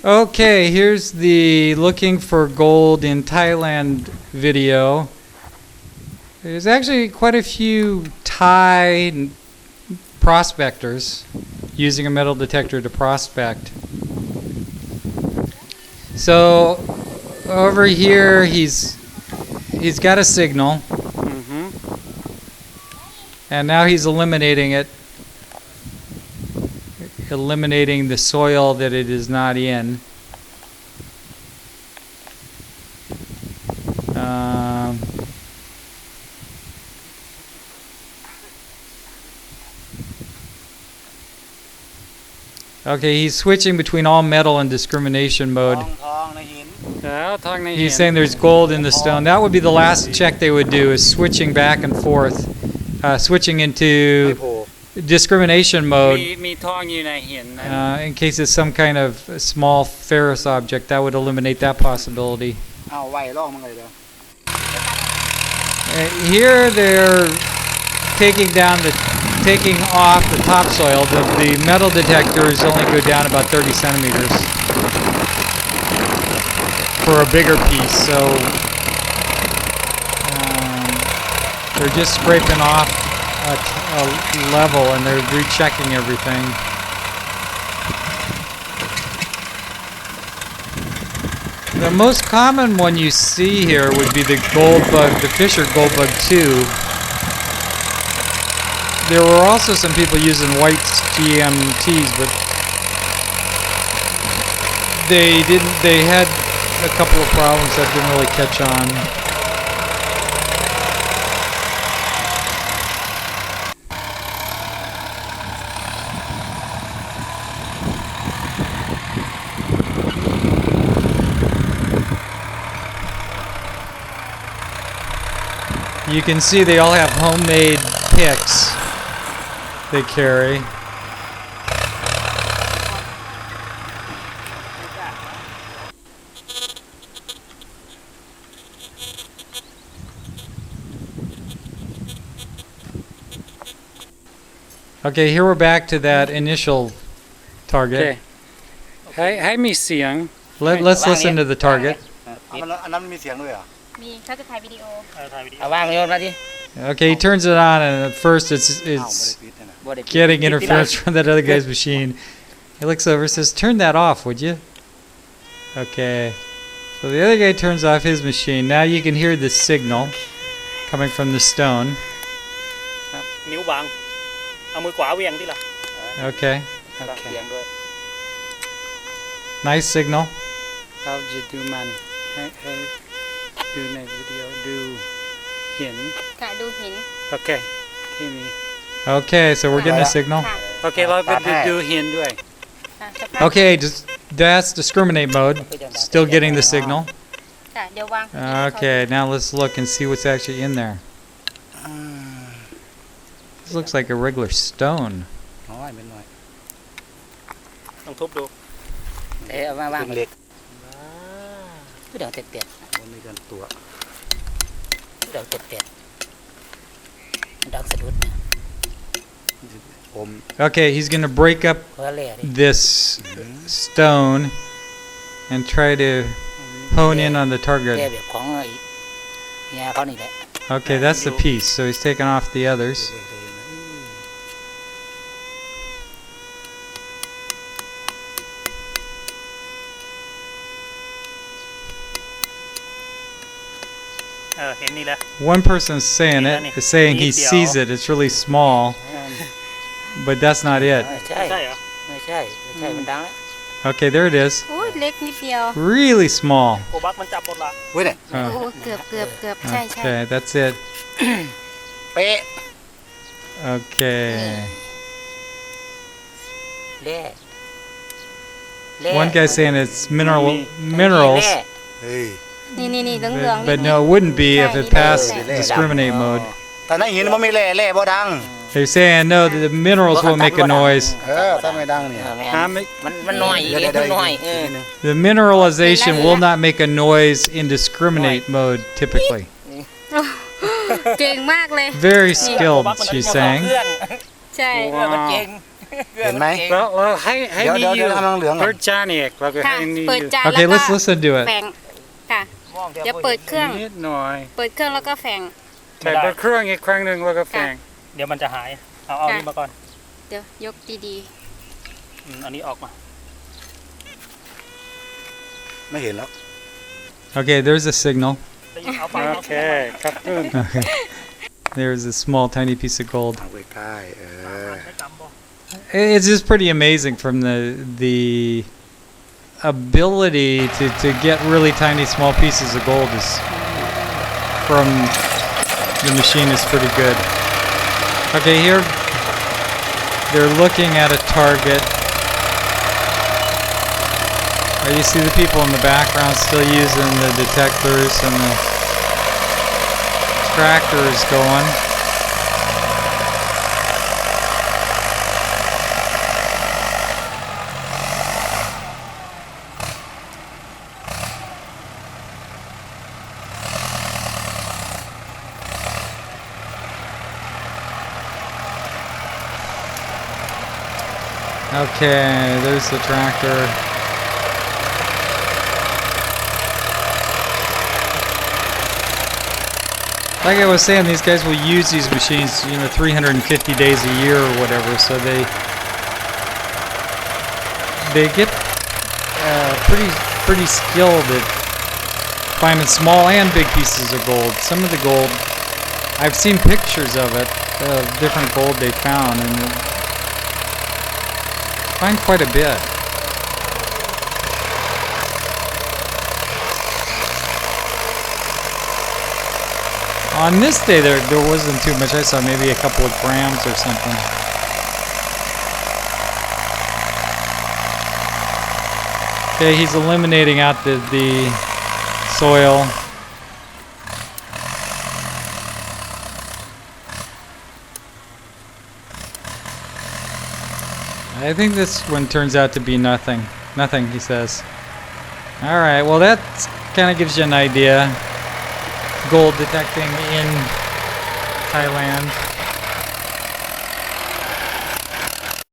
Okay, here's the looking for gold in Thailand video. There's actually quite a few Thai prospectors using a metal detector to prospect. So over here he's got a signal, and now he's eliminating it, eliminating the soil that it is not in. Okay, he's switching between all metal and discrimination mode. He's saying there's gold in the stone. That would be the last check they would do, is switching back and forth, switching into discrimination mode. In case it's some kind of small ferrous object, that would eliminate that possibility. Here they're taking off the topsoil. The metal detectors only go down about 30 centimeters for a bigger piece, so they're just scraping off a level and they're rechecking everything. The most common one you see here would be the gold bug, the Fisher gold bug 2. There were also some people using white GMTs, but they had a couple of problems that didn't really catch on. You can see they all have homemade picks they carry. Okay, here we're back to that initial target. Okay. Let's listen to the target. Okay, he turns it on, and at first it's getting interference from that other guy's machine. He looks over and says, "Turn that off, would you?" Okay, so the other guy turns off his machine. Now you can hear the signal coming from the stone. Okay. Nice signal. Okay. Okay, so we're getting a signal. Okay, Okay, that's discriminate mode. Still getting the signal. Okay, now let's look and see what's actually in there. This looks like a regular stone. Okay, he's going to break up this stone and try to hone in on the target. Okay, that's the piece, so he's taking off the others. One person's saying he sees it. It's really small, but that's not it. Okay, there it is. Really small. Okay, that's it. Okay. One guy's saying it's minerals. But no, it wouldn't be if it passed discriminate mode. They're saying no, the minerals won't make a noise. The mineralization will not make a noise in discriminate mode typically. Very skilled, she's saying. เห็นไหม เราให้ เดี๋ยว นี่อยู่ ทำเหลืองๆก่อน เปิดจานเอกเราก็ ค่ะ ให้นี่อ เปิด ยู่ จาน Okay, แล้วก็ let's listen to it. แฝงค่ะ เดี๋ยวเปิดเครื่อง นิดหน่อย เปิดเครื่องแล้วก็แฝง ใส่เปิดเครื่องอีกครั้งหนึ่งแล้วก็แฝง เดี๋ยวมันจะหาย เอานี่มาก่อน เดี๋ยวยกดี อันนี้ออกมา ไม่เห็นแล้ว Okay, there's a signal. เอาไป โอเคครับขึ้น Okay. There's a small, tiny piece of gold. เอาใกล้ๆไม่จำบ่ It's just pretty amazing from the ability to get really tiny, small pieces of gold is from the machine is pretty good. Okay, here they're looking at a target. You see the people in the background still using the detectors and the tractors going. Okay, there's the tractor. Like I was saying, these guys will use these machines, 350 days a year or whatever, so they get pretty skilled at finding small and big pieces of gold. Some of the gold, I've seen pictures of it, of different gold they found, and find quite a bit. On this day there wasn't too much. I saw maybe a couple of grams or something. Okay, he's eliminating out the soil. I think this one turns out to be nothing. Nothing, he says. Alright, well that kind of gives you an idea. Gold detecting in Thailand.